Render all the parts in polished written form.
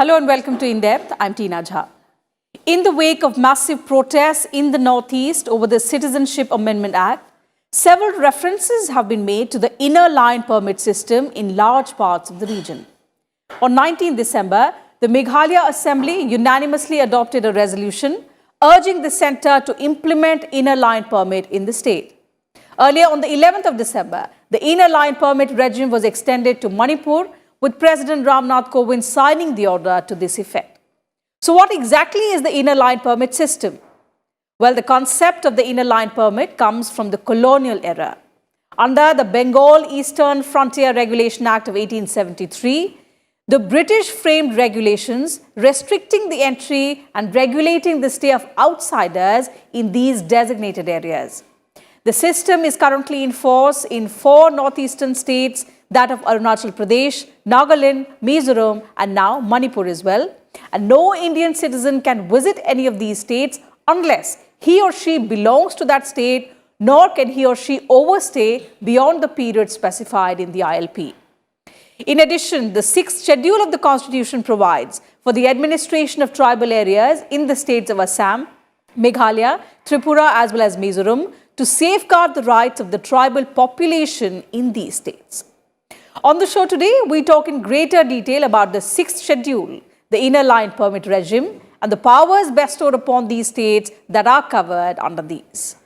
Hello and welcome to In Depth. I'm Tina Jha. In the wake of massive protests in the Northeast over the Citizenship Amendment Act, several references have been made to the inner line permit system in large parts of the region. On 19 December, the Meghalaya Assembly unanimously adopted a resolution urging the centre to implement inner line permit in the state. Earlier on the 11th of December, the inner line permit regime was extended to Manipur, with President Ramnath Kovind signing the order to this effect. So what exactly is the inner line permit system? Well, the concept of the inner line permit comes from the colonial era. Under the Bengal Eastern Frontier Regulation Act of 1873, the British framed regulations restricting the entry and regulating the stay of outsiders in these designated areas. The system is currently in force in 4 northeastern states, that of Arunachal Pradesh, Nagaland, Mizoram, and now Manipur as well. And no Indian citizen can visit any of these states unless he or she belongs to that state, nor can he or she overstay beyond the period specified in the ILP. In addition, the Sixth Schedule of the Constitution provides for the administration of tribal areas in the states of Assam, Meghalaya, Tripura, as well as Mizoram to safeguard the rights of the tribal population in these states. On the show today, we talk in greater detail about the Sixth Schedule, the inner line permit regime, and the powers bestowed upon these states that are covered under these.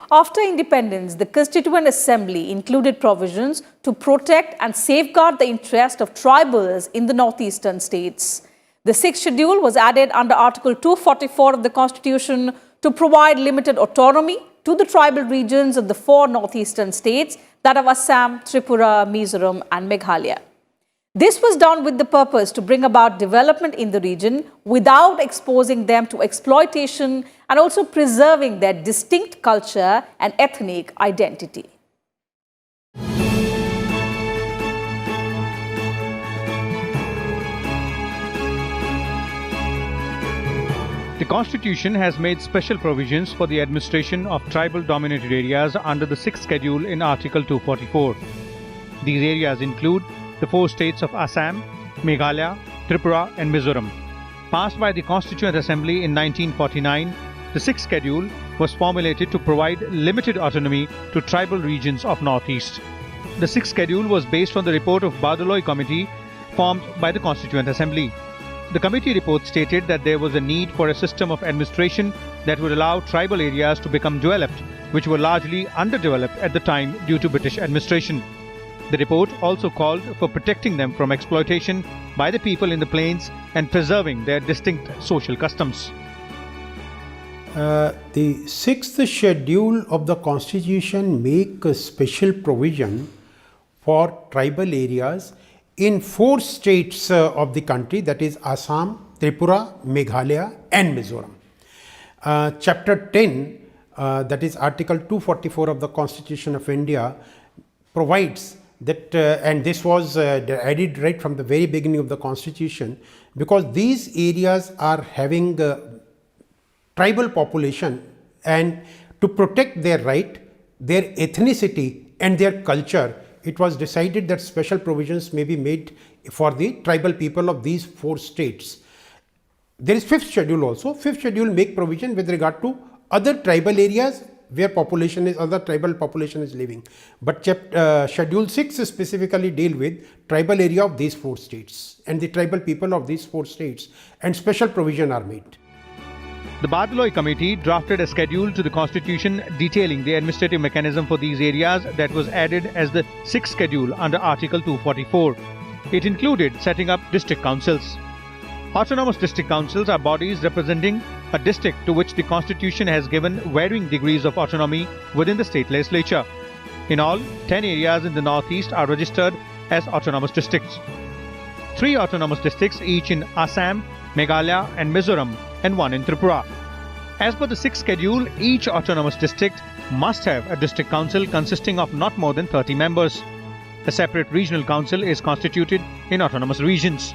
After independence, the Constituent Assembly included provisions to protect and safeguard the interest of tribals in the northeastern states. The Sixth Schedule was added under Article 244 of the Constitution to provide limited autonomy to the tribal regions of the 4 northeastern states, that of Assam, Tripura, Mizoram, and Meghalaya. This was done with the purpose to bring about development in the region without exposing them to exploitation and also preserving their distinct culture and ethnic identity. The Constitution has made special provisions for the administration of tribal-dominated areas under the Sixth Schedule in Article 244. These areas include the 4 states of Assam, Meghalaya, Tripura and Mizoram. Passed by the Constituent Assembly in 1949, the Sixth Schedule was formulated to provide limited autonomy to tribal regions of Northeast. The Sixth Schedule was based on the report of Bardoloi Committee formed by the Constituent Assembly. The committee report stated that there was a need for a system of administration that would allow tribal areas to become developed, which were largely underdeveloped at the time due to British administration. The report also called for protecting them from exploitation by the people in the plains and preserving their distinct social customs. The Sixth Schedule of the Constitution makes a special provision for tribal areas in 4 states of the country, that is Assam, Tripura, Meghalaya and Mizoram. Chapter 10, that is Article 244 of the Constitution of India, provides that, and this was added right from the very beginning of the Constitution, because these areas are having tribal population, and to protect their right, their ethnicity and their culture, it was decided that special provisions may be made for the tribal people of these 4 states. There is 5th Schedule also. 5th Schedule make provision with regard to other tribal areas where other tribal population is living. But Schedule 6 specifically deal with tribal area of these 4 states and the tribal people of these 4 states, and special provision are made. The Bardoloi Committee drafted a schedule to the Constitution detailing the administrative mechanism for these areas that was added as the Sixth Schedule under Article 244. It included setting up district councils. Autonomous district councils are bodies representing a district to which the Constitution has given varying degrees of autonomy within the state legislature. In all, 10 areas in the Northeast are registered as autonomous districts. 3 autonomous districts, each in Assam, Meghalaya and Mizoram, and 1 in Tripura. As per the Sixth Schedule, each autonomous district must have a district council consisting of not more than 30 members. A separate regional council is constituted in autonomous regions.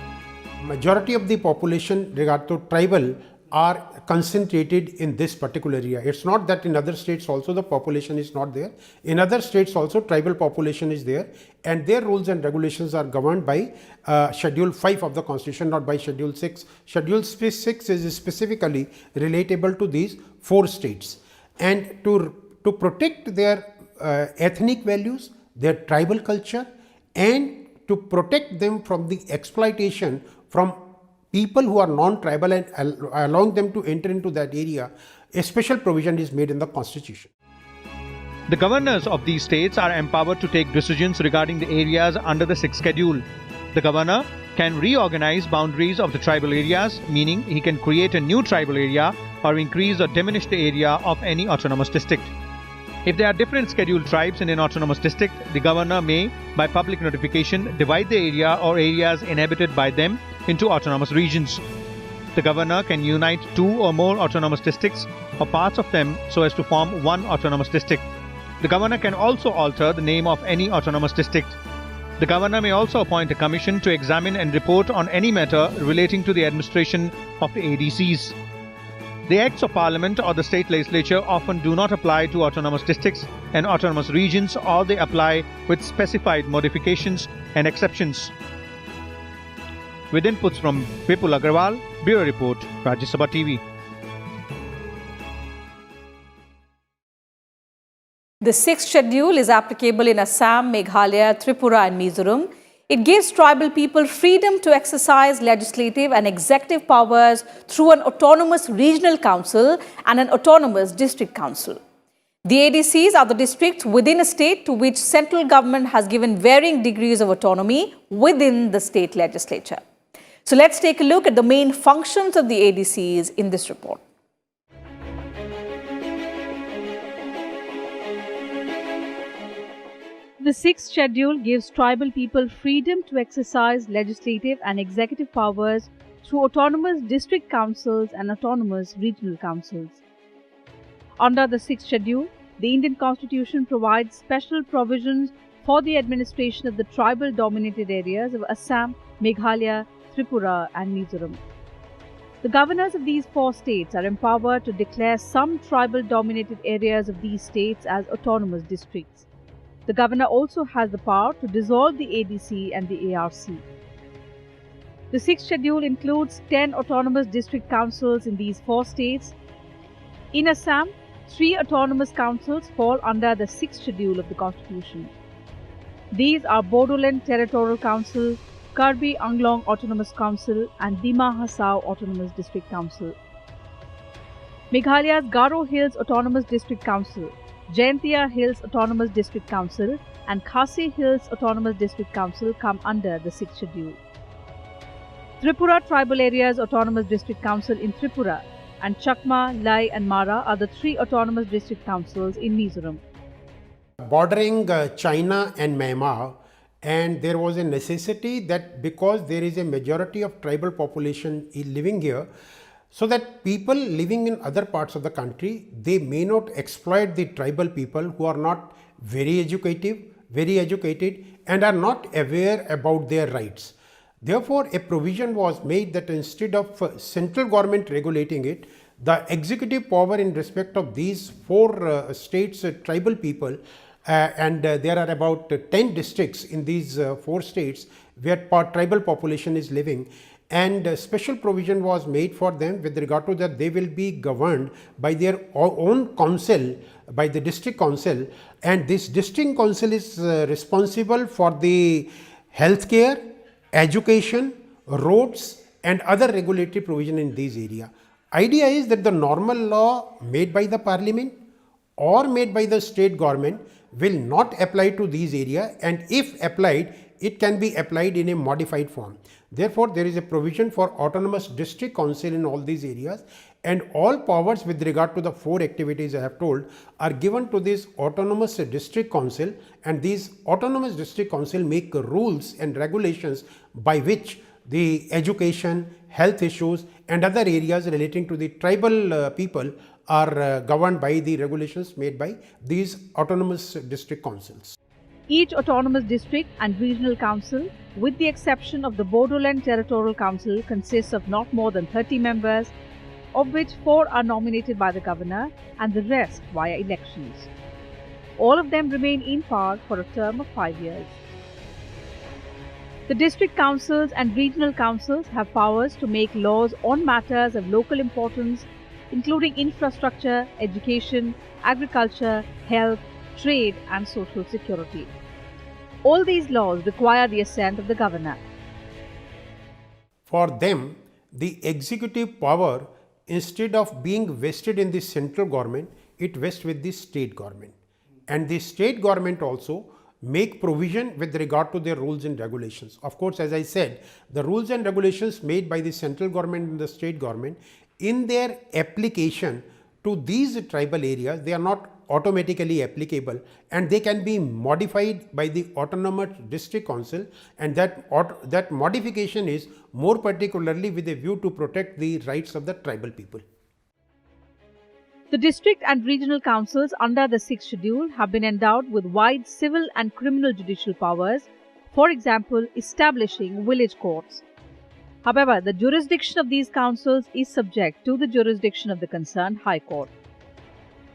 majority of the population regard to tribal are concentrated in this particular area. It's not that in other states also the population is not there. In other states also tribal population is there, and their rules and regulations are governed by Schedule 5 of the Constitution, not by Schedule 6. Schedule 6 is specifically relatable to these 4 states. And to protect their ethnic values, their tribal culture, and to protect them from the exploitation from people who are non-tribal and allowing them to enter into that area, a special provision is made in the Constitution. The governors of these states are empowered to take decisions regarding the areas under the Sixth Schedule. The governor can reorganize boundaries of the tribal areas, meaning he can create a new tribal area or increase or diminish the area of any autonomous district. If there are different scheduled tribes in an autonomous district, the governor may, by public notification, divide the area or areas inhabited by them into autonomous regions. The governor can unite 2 or more autonomous districts or parts of them so as to form one autonomous district. The governor can also alter the name of any autonomous district. The governor may also appoint a commission to examine and report on any matter relating to the administration of the ADCs. The Acts of Parliament or the state legislature often do not apply to autonomous districts and autonomous regions, or they apply with specified modifications and exceptions. With inputs from Vipul Agarwal, Bureau Report, Rajya Sabha TV. The sixth schedule is applicable in Assam, Meghalaya, Tripura and Mizoram. It gives tribal people freedom to exercise legislative and executive powers through an autonomous regional council and an autonomous district council. The ADCs are the districts within a state to which central government has given varying degrees of autonomy within the state legislature. So let's take a look at the main functions of the ADCs in this report. The sixth schedule gives tribal people freedom to exercise legislative and executive powers through autonomous district councils and autonomous regional councils. Under the sixth schedule, the Indian Constitution provides special provisions for the administration of the tribal-dominated areas of Assam, Meghalaya, Tripura and Mizoram. The governors of these 4 states are empowered to declare some tribal-dominated areas of these states as autonomous districts. The governor also has the power to dissolve the ADC and the ARC. The sixth schedule includes 10 autonomous district councils in these 4 states. In Assam, 3 autonomous councils fall under the sixth schedule of the Constitution. These are Bodoland Territorial Council, Karbi Anglong Autonomous Council and Dima Hasao Autonomous District Council. Meghalaya's Garo Hills Autonomous District Council, Jaintia Hills Autonomous District Council and Khasi Hills Autonomous District Council come under the sixth schedule. Tripura Tribal Areas Autonomous District Council in Tripura and Chakma, Lai and Mara are the 3 autonomous district councils in Mizoram. Bordering China and Myanmar, and there was a necessity that because there is a majority of tribal population living here, so that people living in other parts of the country, they may not exploit the tribal people who are not very educated and are not aware about their rights. Therefore, a provision was made that instead of central government regulating it, the executive power in respect of these 4 states, tribal people, and there are about 10 districts in these 4 states where tribal population is living, and a special provision was made for them with regard to that they will be governed by their own council, by the district council, and this district council is responsible for the healthcare, education, roads and other regulatory provision in these areas. Idea is that the normal law made by the parliament or made by the state government will not apply to these areas, and if applied, it can be applied in a modified form. Therefore, there is a provision for autonomous district council in all these areas, and all powers with regard to the 4 activities I have told are given to this autonomous district council, and these autonomous district council make rules and regulations by which the education, health issues and other areas relating to the tribal people are governed by the regulations made by these autonomous district councils. Each autonomous district and regional council, with the exception of the Bodoland Territorial Council, consists of not more than 30 members, of which 4 are nominated by the governor and the rest via elections. All of them remain in power for a term of 5 years. The district councils and regional councils have powers to make laws on matters of local importance, including infrastructure, education, agriculture, health, trade, and social security. All these laws require the assent of the governor. For them, the executive power, instead of being vested in the central government, it vests with the state government. And the state government also make provision with regard to their rules and regulations. Of course, as I said, the rules and regulations made by the central government and the state government, in their application to these tribal areas, they are not automatically applicable, and they can be modified by the autonomous district council, and that modification is more particularly with a view to protect the rights of the tribal people. The district and regional councils under the 6th schedule have been endowed with wide civil and criminal judicial powers, for example, establishing village courts. However, the jurisdiction of these councils is subject to the jurisdiction of the concerned High Court.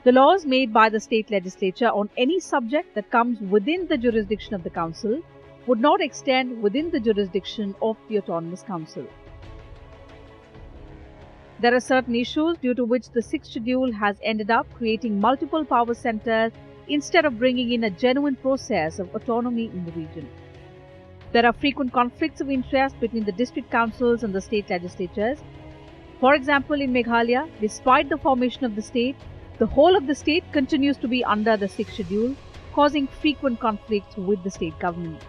The laws made by the state legislature on any subject that comes within the jurisdiction of the council would not extend within the jurisdiction of the autonomous council. There are certain issues due to which the 6th schedule has ended up creating multiple power centers instead of bringing in a genuine process of autonomy in the region. There are frequent conflicts of interest between the district councils and the state legislatures. For example, in Meghalaya, despite the formation of the state, the whole of the state continues to be under the 6th schedule, causing frequent conflicts with the state government.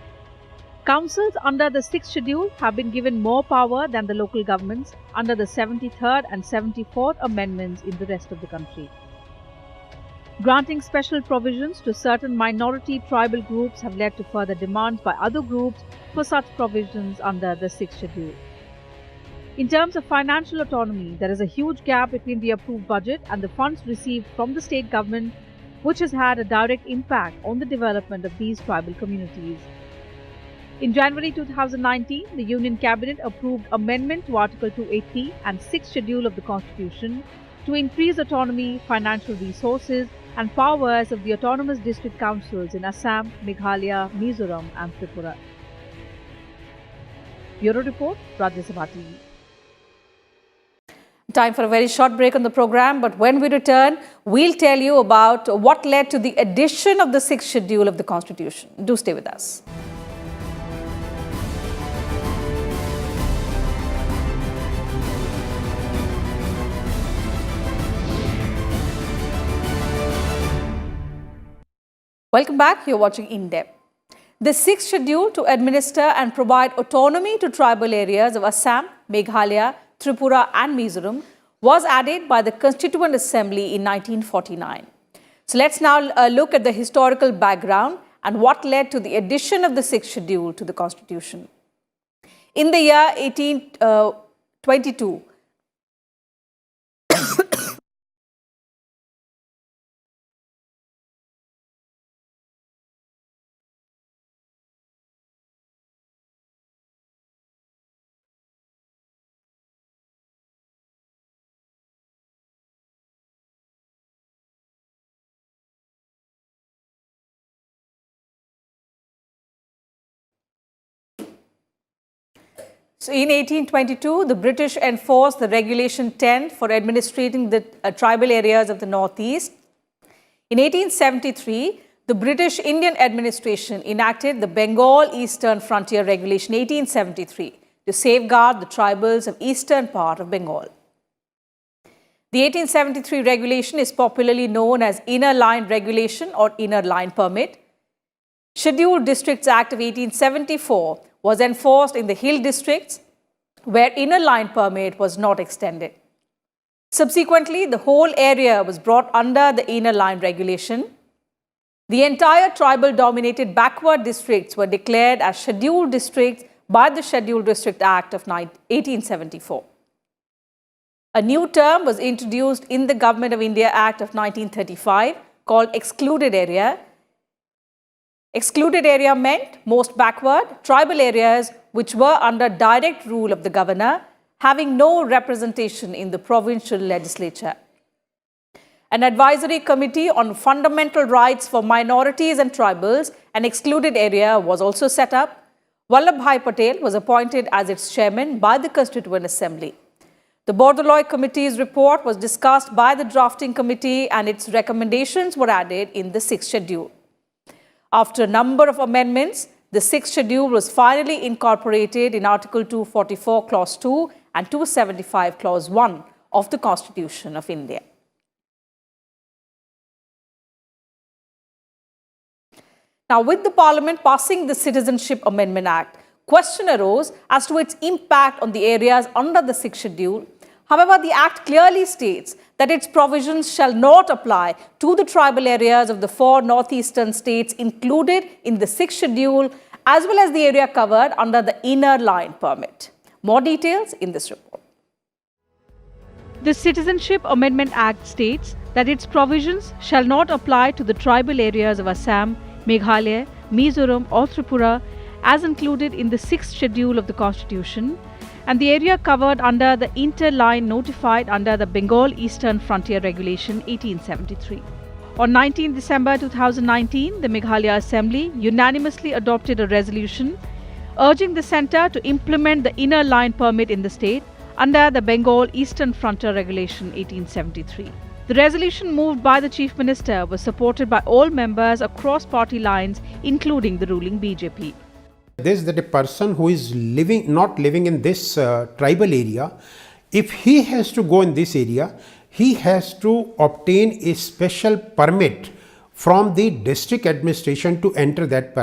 Councils under the 6th schedule have been given more power than the local governments under the 73rd and 74th amendments in the rest of the country. Granting special provisions to certain minority tribal groups have led to further demands by other groups for such provisions under the 6th schedule. In terms of financial autonomy, there is a huge gap between the approved budget and the funds received from the state government, which has had a direct impact on the development of these tribal communities. In January 2019, the Union Cabinet approved amendment to Article 280 and 6th Schedule of the Constitution to increase autonomy, financial resources and powers of the autonomous district councils in Assam, Meghalaya, Mizoram and Tripura. Bureau Report, Rajya Sabha TV. Time for a very short break on the program, but when we return, we'll tell you about what led to the addition of the 6th Schedule of the Constitution. Do stay with us. Welcome back. You're watching In Depth. The 6th Schedule to administer and provide autonomy to tribal areas of Assam, Meghalaya, Tripura and Mizoram was added by the Constituent Assembly in 1949. So let's now look at the historical background and what led to the addition of the 6th Schedule to the Constitution. In the year 1822, So in 1822, the British enforced the Regulation 10 for administrating the tribal areas of the Northeast. In 1873, the British Indian administration enacted the Bengal Eastern Frontier Regulation 1873 to safeguard the tribals of eastern part of Bengal. The 1873 regulation is popularly known as Inner Line Regulation or Inner Line Permit. Scheduled Districts Act of 1874 was enforced in the hill districts where Inner Line Permit was not extended. Subsequently, the whole area was brought under the Inner Line Regulation. The entire tribal-dominated backward districts were declared as scheduled districts by the Scheduled District Act of 1874. A new term was introduced in the Government of India Act of 1935 called Excluded Area. Excluded area meant most backward, tribal areas which were under direct rule of the governor, having no representation in the provincial legislature. An advisory committee on fundamental rights for minorities and tribals, an excluded area, was also set up. Vallabhbhai Patel was appointed as its chairman by the Constituent Assembly. The Bordoloi Committee's report was discussed by the drafting committee and its recommendations were added in the Sixth Schedule. After a number of amendments, the Sixth Schedule was finally incorporated in Article 244, Clause 2 and 275, Clause 1 of the Constitution of India. Now, with the Parliament passing the Citizenship Amendment Act, question arose as to its impact on the areas under the Sixth Schedule. However, the Act clearly states that its provisions shall not apply to the tribal areas of the 4 northeastern states included in the Sixth Schedule, as well as the area covered under the Inner Line Permit. More details in this report. The Citizenship Amendment Act states that its provisions shall not apply to the tribal areas of Assam, Meghalaya, Mizoram or Tripura as included in the Sixth Schedule of the Constitution, and the area covered under the interline notified under the Bengal Eastern Frontier Regulation 1873. On 19 December 2019, the Meghalaya Assembly unanimously adopted a resolution urging the centre to implement the Inner Line Permit in the state under the Bengal Eastern Frontier Regulation 1873. The resolution moved by the Chief Minister was supported by all members across party lines, including the ruling BJP. This that a person who is not living in this tribal area, if he has to go in this area, he has to obtain a special permit from the district administration to enter that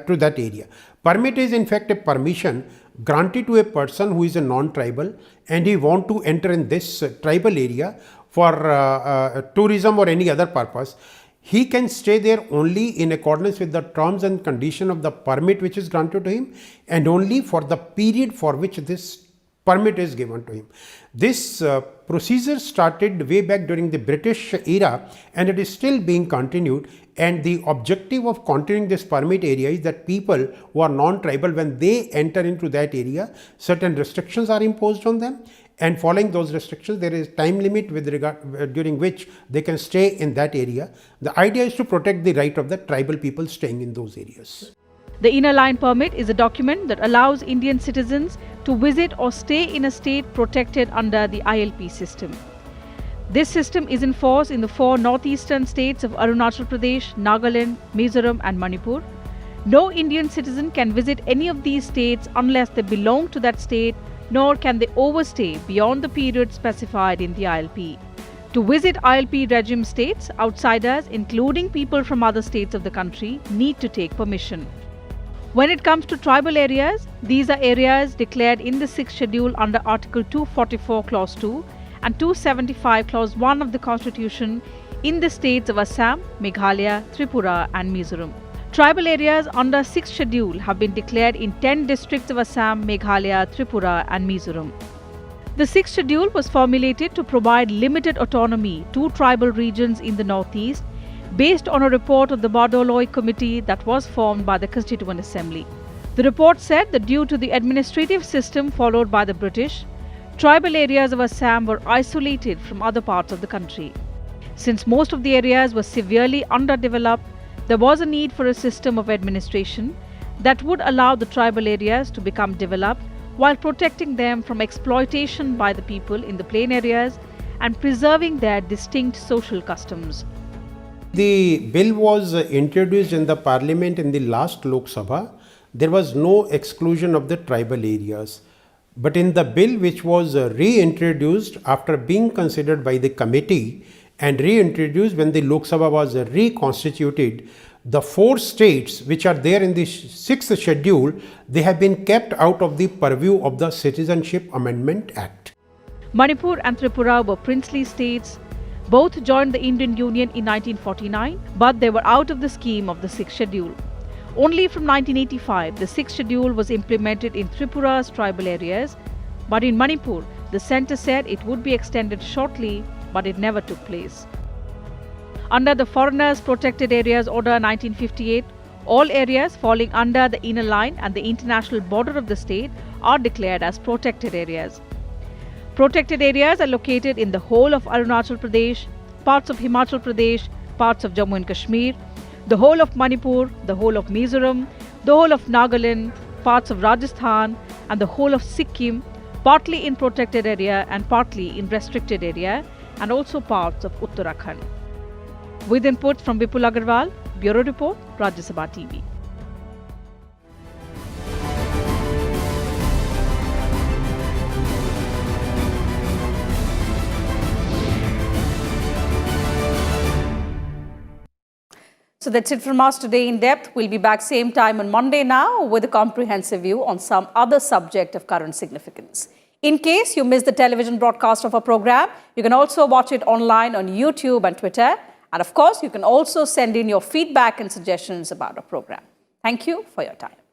to that area. Permit is in fact a permission granted to a person who is a non-tribal and he want to enter in this tribal area for tourism or any other purpose. He can stay there only in accordance with the terms and conditions of the permit which is granted to him and only for the period for which this permit is given to him. This procedure started way back during the British era and it is still being continued, and the objective of continuing this permit area is that people who are non-tribal, when they enter into that area, certain restrictions are imposed on them, and following those restrictions there is time limit with regard during which they can stay in that area. The idea is to protect the right of the tribal people staying in those areas. The Inner Line Permit is a document that allows Indian citizens to visit or stay in a state protected under the ILP system. This system is in force in the 4 northeastern states of Arunachal Pradesh, Nagaland, Mizoram and Manipur. No Indian citizen can visit any of these states unless they belong to that state, nor can they overstay beyond the period specified in the ILP. To visit ILP regime states, outsiders, including people from other states of the country, need to take permission. When it comes to tribal areas, these are areas declared in the Sixth Schedule under Article 244 Clause 2 and 275 Clause 1 of the Constitution in the states of Assam, Meghalaya, Tripura and Mizoram. Tribal areas under Sixth Schedule have been declared in 10 districts of Assam, Meghalaya, Tripura and Mizoram. The Sixth Schedule was formulated to provide limited autonomy to tribal regions in the northeast based on a report of the Bordoloi Committee that was formed by the Constituent Assembly. The report said that due to the administrative system followed by the British, tribal areas of Assam were isolated from other parts of the country. Since most of the areas were severely underdeveloped, there was a need for a system of administration that would allow the tribal areas to become developed while protecting them from exploitation by the people in the plain areas and preserving their distinct social customs. The bill was introduced in the parliament in the last Lok Sabha. There was no exclusion of the tribal areas. But in the bill which was reintroduced after being considered by the committee and reintroduced when the Lok Sabha was reconstituted, the 4 states which are there in the 6th schedule, they have been kept out of the purview of the Citizenship Amendment Act. Manipur and Tripura were princely states. Both joined the Indian Union in 1949, but they were out of the scheme of the 6th Schedule. Only from 1985, the 6th Schedule was implemented in Tripura's tribal areas, but in Manipur, the centre said it would be extended shortly, but it never took place. Under the Foreigners Protected Areas Order 1958, All areas falling under the inner line and the international border of the state are declared as protected areas. Protected areas are located in the whole of Arunachal Pradesh, parts of Himachal Pradesh, parts of Jammu and Kashmir, the whole of Manipur, the whole of Mizoram, the whole of Nagaland, parts of Rajasthan, and the whole of Sikkim, partly in protected area and partly in restricted area, and also parts of Uttarakhand. With input from Vipul Agarwal, Bureau Report, Rajya Sabha TV. So that's it from us today in depth. We'll be back same time on Monday now with a comprehensive view on some other subject of current significance. In case you missed the television broadcast of our program, you can also watch it online on YouTube and Twitter. And of course, you can also send in your feedback and suggestions about our program. Thank you for your time.